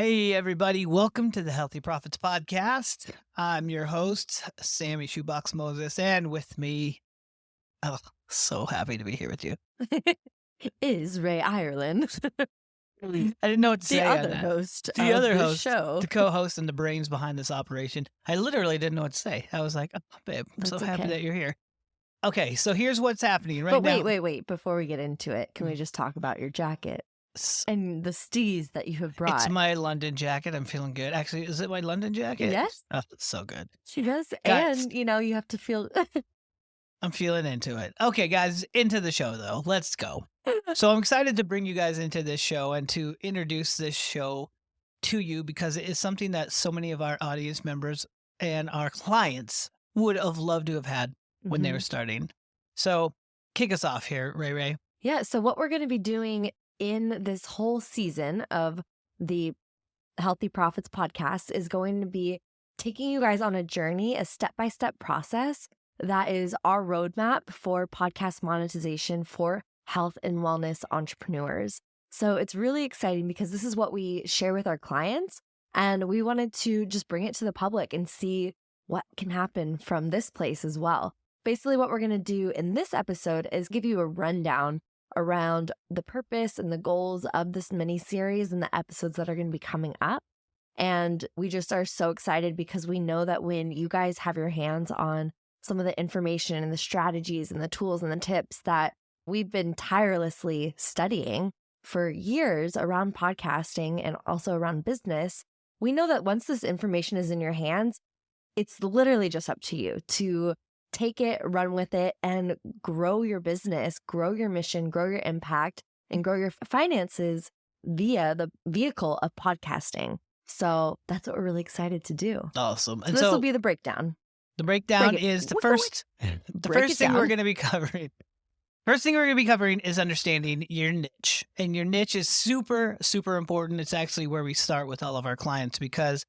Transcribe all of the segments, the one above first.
Hey, everybody. Welcome to the Healthy Profits Podcast. I'm your host, Sammy Shoebox Moses, and with me, oh, so happy to be here with you. Is Ray Irelan, I didn't know what to the say on other that. host The of other this host, show. the co-host, and the brains behind this operation. I literally didn't know what to say. I was like, oh, babe, I'm so That's happy okay. that you're here. Okay, so here's what's happening right But now. wait. Before we get into it, can we just talk about your jacket and the stees that you have brought? It's my London jacket. I'm feeling good. Actually, is it my London jacket? Yes. Oh, it's so good. She does. Guys, And, you have to feel... I'm feeling into it. Okay, guys, into the show, though. Let's go. So I'm excited to bring you guys into this show and to introduce this show to you because it is something that so many of our audience members and our clients would have loved to have had when they were starting. So kick us off here, Ray Ray. Yeah, so what we're going to be doing in this whole season of the Healthy Profits podcast is going to be taking you guys on a journey, a step-by-step process that is our roadmap for podcast monetization for health and wellness entrepreneurs. So it's really exciting because this is what we share with our clients, and we wanted to just bring it to the public and see what can happen from this place as well. Basically, what we're going to do in this episode is give you a rundown around the purpose and the goals of this mini series and the episodes that are going to be coming up. And we just are so excited because we know that when you guys have your hands on some of the information and the strategies and the tools and the tips that we've been tirelessly studying for years around podcasting and also around business, we know that once this information is in your hands, it's literally just up to you to take it, run with it, and grow your business, grow your mission, grow your impact, and grow your finances via the vehicle of podcasting. So that's what we're really excited to do. Awesome. And so this will be the breakdown. The breakdown Break it. is the What- first thing we're down. going to be covering. First thing we're going to be covering is understanding your niche. And your niche is super, super important. It's actually where we start with all of our clients because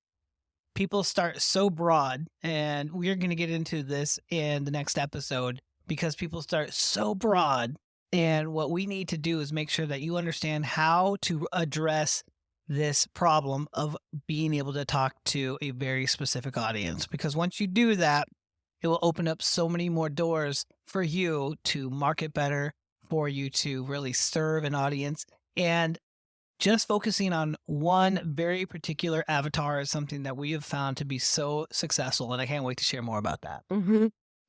people start so broad, and we're going to get into this in the next episode because people start so broad. And what we need to do is make sure that you understand how to address this problem of being able to talk to a very specific audience. Because once you do that, it will open up so many more doors for you to market better, for you to really serve an audience. And just focusing on one very particular avatar is something that we have found to be so successful. And I can't wait to share more about that.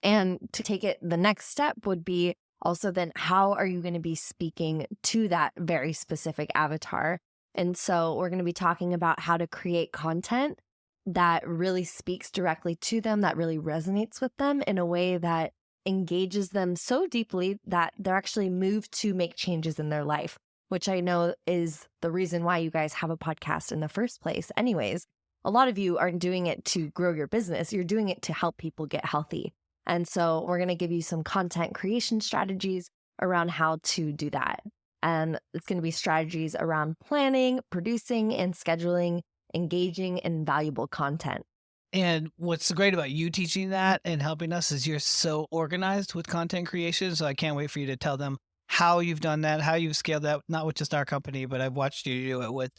And to take it, the next step would be also then how are you going to be speaking to that very specific avatar? And so we're going to be talking about how to create content that really speaks directly to them, that really resonates with them in a way that engages them so deeply that they're actually moved to make changes in their life, which I know is the reason why you guys have a podcast in the first place. Anyways, a lot of you aren't doing it to grow your business. You're doing it to help people get healthy. And so we're going to give you some content creation strategies around how to do that. And it's going to be strategies around planning, producing, and scheduling engaging and valuable content. And what's great about you teaching that and helping us is you're so organized with content creation. So I can't wait for you to tell them how you've done that, how you've scaled that, not with just our company, but I've watched you do it with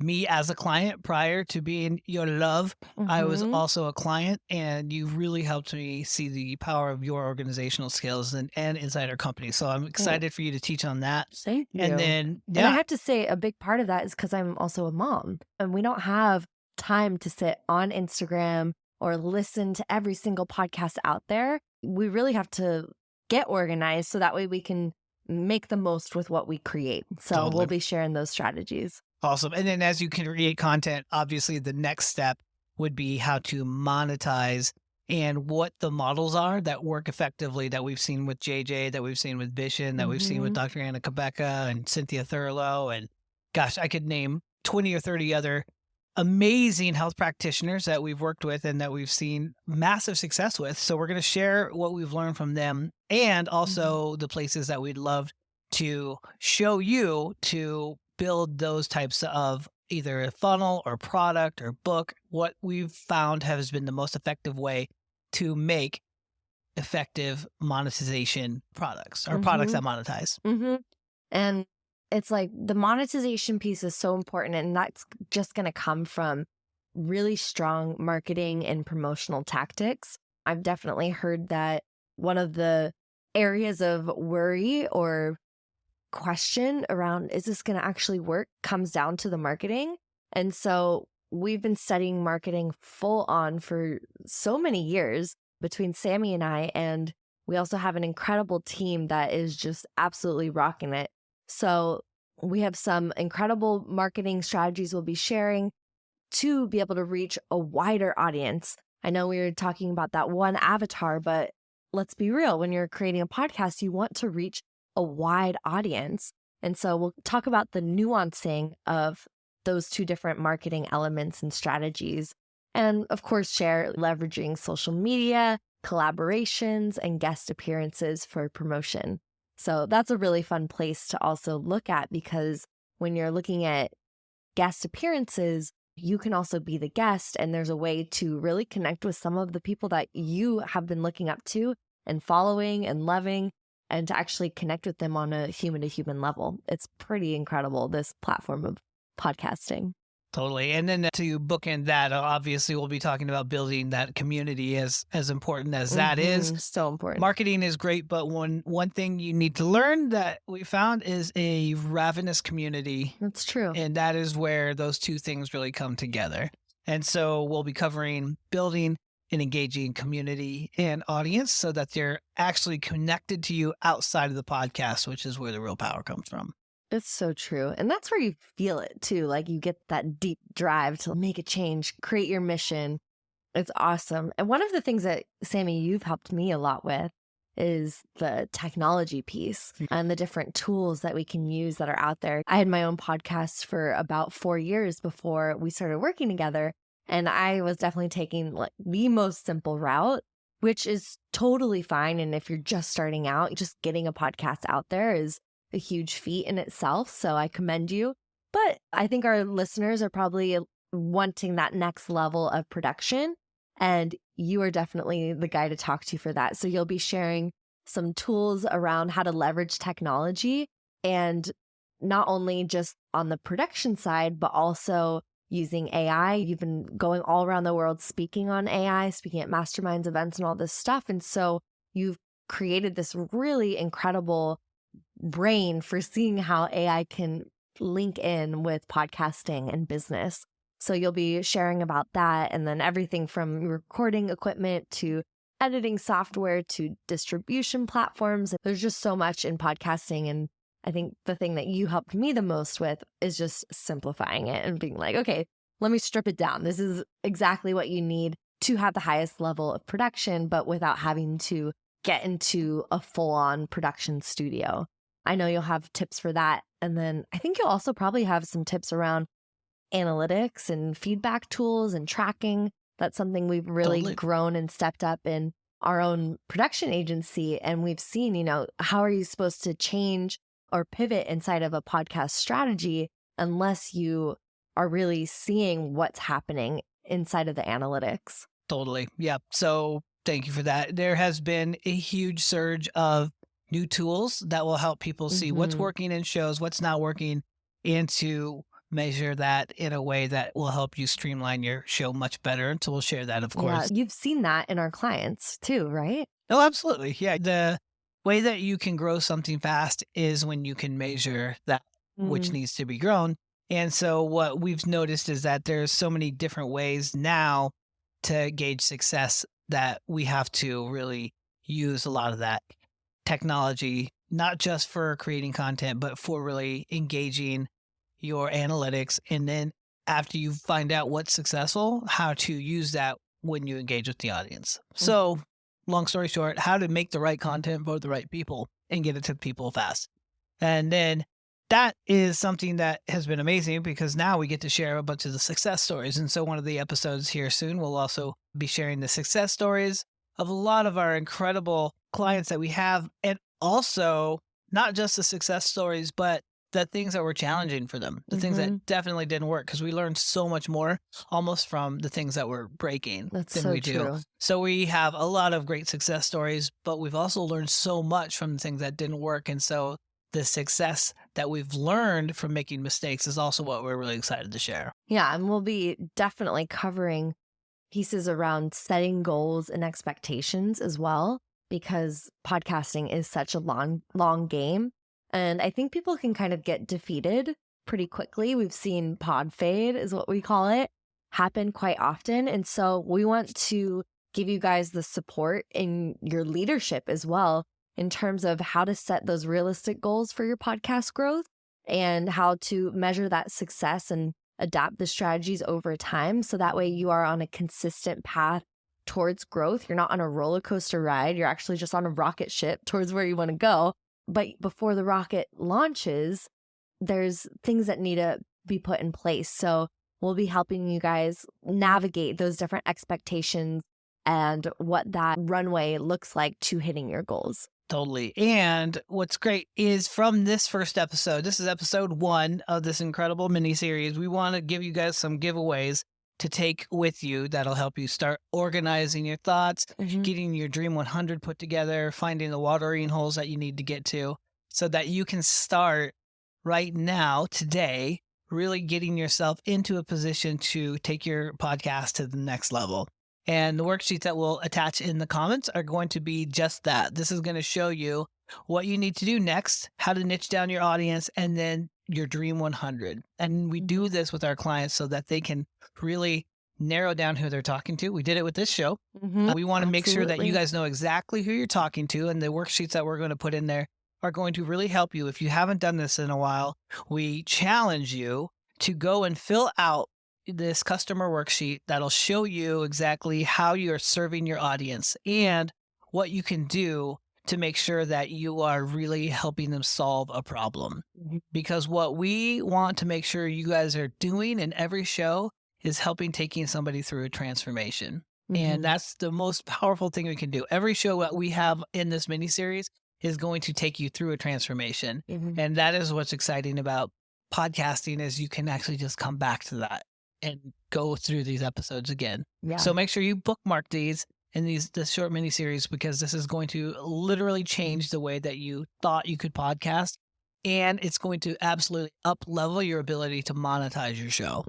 me as a client prior to being your love. I was also a client, and you really helped me see the power of your organizational skills and inside our company. So I'm excited for you to teach on that. Thank you. And then, And I have to say a big part of that is because I'm also a mom, and we don't have time to sit on Instagram or listen to every single podcast out there. We really have to get organized so that way we can make the most with what we create. So we'll be sharing those strategies. Awesome. And then as you can create content, obviously the next step would be how to monetize and what the models are that work effectively that we've seen with JJ, that we've seen with Vision, that we've seen with Dr. Anna Kabeka and Cynthia Thurlow. And gosh, I could name 20 or 30 other amazing health practitioners that we've worked with and that we've seen massive success with. So we're going to share what we've learned from them and also the places that we'd love to show you to build those types of either a funnel or product or book. What we've found has been the most effective way to make effective monetization products or products that monetize. And it's like the monetization piece is so important, and that's just going to come from really strong marketing and promotional tactics. I've definitely heard that one of the areas of worry or question around, is this going to actually work, comes down to the marketing. And so we've been studying marketing full on for so many years between Sammy and I, and we also have an incredible team that is just absolutely rocking it. So we have some incredible marketing strategies we'll be sharing to be able to reach a wider audience. I know we were talking about that one avatar, but let's be real. When you're creating a podcast, you want to reach a wide audience. And so we'll talk about the nuancing of those two different marketing elements and strategies. And of course, share leveraging social media, collaborations, and guest appearances for promotion. So that's a really fun place to also look at, because when you're looking at guest appearances, you can also be the guest, and there's a way to really connect with some of the people that you have been looking up to and following and loving, and to actually connect with them on a human-to-human level. It's pretty incredible, this platform of podcasting. Totally. And then to bookend that, obviously, we'll be talking about building that community as important as that is. So important. Marketing is great, but one thing you need to learn that we found is a ravenous community. That's true. And that is where those two things really come together. And so we'll be covering building an engaging community and audience so that they're actually connected to you outside of the podcast, which is where the real power comes from. It's so true. And that's where you feel it too. Like you get that deep drive to make a change, create your mission. It's awesome. And one of the things that, Sammy, you've helped me a lot with is the technology piece and the different tools that we can use that are out there. I had my own podcast for about 4 years before we started working together. And I was definitely taking like the most simple route, which is totally fine. And if you're just starting out, just getting a podcast out there is a huge feat in itself. So I commend you. But I think our listeners are probably wanting that next level of production. And you are definitely the guy to talk to for that. So you'll be sharing some tools around how to leverage technology, and not only just on the production side, but also using AI. You've been going all around the world speaking on AI, speaking at masterminds, events, and all this stuff. And so you've created this really incredible brain for seeing how AI can link in with podcasting and business. So you'll be sharing about that, and then everything from recording equipment to editing software to distribution platforms. There's just so much in podcasting. And I think the thing that you helped me the most with is just simplifying it and being like, okay, let me strip it down. This is exactly what you need to have the highest level of production, but without having to get into a full-on production studio. I know you'll have tips for that. And then I think you'll also probably have some tips around analytics and feedback tools and tracking. That's something we've really grown and stepped up in our own production agency. And we've seen, how are you supposed to change or pivot inside of a podcast strategy unless you are really seeing what's happening inside of the analytics? Totally. Yeah. So thank you for that. There has been a huge surge of new tools that will help people see what's working in shows, what's not working, and to measure that in a way that will help you streamline your show much better. And so we'll share that, of course. Yeah, you've seen that in our clients too, right? Oh, absolutely. Yeah. The way that you can grow something fast is when you can measure that which needs to be grown. And so what we've noticed is that there's so many different ways now to gauge success that we have to really use a lot of that technology, not just for creating content, but for really engaging your analytics. And then after you find out what's successful, how to use that when you engage with the audience. So long story short, how to make the right content for the right people and get it to people fast. And then that is something that has been amazing, because now we get to share a bunch of the success stories. And so one of the episodes here soon will also be sharing the success stories of a lot of our incredible clients that we have. And also not just the success stories, but the things that were challenging for them, the things that definitely didn't work, because we learned so much more almost from the things that were breaking than we do. So we have a lot of great success stories, but we've also learned so much from the things that didn't work. And so the success that we've learned from making mistakes is also what we're really excited to share. Yeah, and we'll be definitely covering pieces around setting goals and expectations as well, because podcasting is such a long game. And I think people can kind of get defeated pretty quickly. We've seen pod fade, is what we call it, happen quite often. And so we want to give you guys the support in your leadership as well, in terms of how to set those realistic goals for your podcast growth and how to measure that success and adapt the strategies over time. So that way you are on a consistent path towards growth. You're not on a roller coaster ride. You're actually just on a rocket ship towards where you want to go. But before the rocket launches, there's things that need to be put in place. So we'll be helping you guys navigate those different expectations and what that runway looks like to hitting your goals. Totally. And what's great is from this first episode, this is episode 1 of this incredible mini series. We want to give you guys some giveaways to take with you that'll help you start organizing your thoughts, getting your Dream 100 put together, finding the watering holes that you need to get to, so that you can start right now, today, really getting yourself into a position to take your podcast to the next level. And the worksheets that we'll attach in the comments are going to be just that. This is going to show you what you need to do next, how to niche down your audience, and then your Dream 100. And we do this with our clients so that they can really narrow down who they're talking to. We did it with this show. We want to make sure that you guys know exactly who you're talking to, and the worksheets that we're going to put in there are going to really help you. If you haven't done this in a while, we challenge you to go and fill out this customer worksheet that'll show you exactly how you're serving your audience and what you can do to make sure that you are really helping them solve a problem. Because what we want to make sure you guys are doing in every show is helping taking somebody through a transformation. And that's the most powerful thing we can do. Every show that we have in this mini series is going to take you through a transformation. And that is what's exciting about podcasting, is you can actually just come back to that and go through these episodes again. So make sure you bookmark these in this short mini series, because this is going to literally change the way that you thought you could podcast, and it's going to absolutely up level your ability to monetize your show.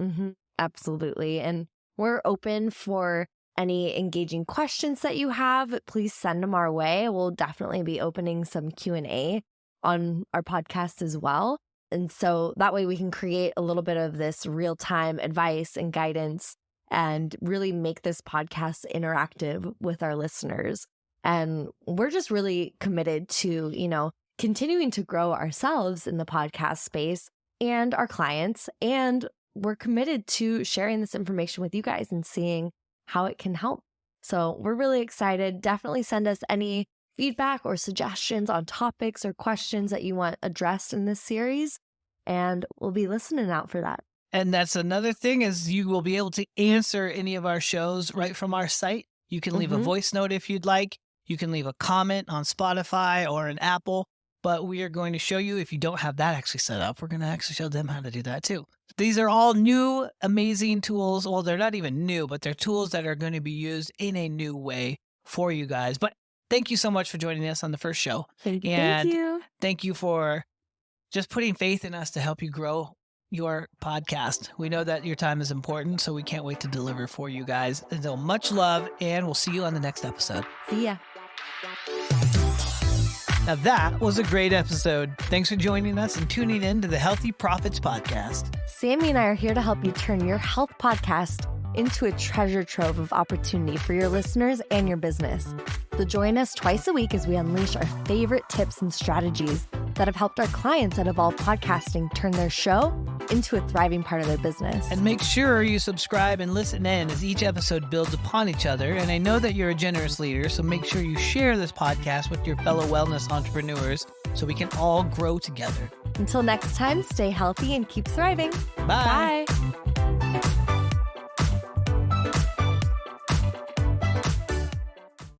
Absolutely. And we're open for any engaging questions that you have. Please send them our way. We'll definitely be opening some Q&A on our podcast as well. And so that way we can create a little bit of this real-time advice and guidance and really make this podcast interactive with our listeners. And we're just really committed to, continuing to grow ourselves in the podcast space and our clients. And we're committed to sharing this information with you guys and seeing how it can help. So we're really excited. Definitely send us any feedback or suggestions on topics or questions that you want addressed in this series, and we'll be listening out for that. And that's another thing, is you will be able to answer any of our shows right from our site. You can leave a voice note if you'd like. You can leave a comment on Spotify or an Apple, but we are going to show you, if you don't have that actually set up, we're going to actually show them how to do that too. These are all new, amazing tools. Well, they're not even new, but they're tools that are going to be used in a new way for you guys. But thank you so much for joining us on the first show. Thank you. Thank you for just putting faith in us to help you grow your podcast. We know that your time is important, so we can't wait to deliver for you guys. And so much love, and we'll see you on the next episode. See ya. Now that was a great episode. Thanks for joining us and tuning in to the Healthy Profits Podcast. Sammy and I are here to help you turn your health podcast into a treasure trove of opportunity for your listeners and your business. So join us twice a week as we unleash our favorite tips and strategies that have helped our clients at Evolve Podcasting turn their show into a thriving part of their business. And make sure you subscribe and listen in, as each episode builds upon each other. And I know that you're a generous leader, so make sure you share this podcast with your fellow wellness entrepreneurs so we can all grow together. Until next time, stay healthy and keep thriving. Bye. Bye.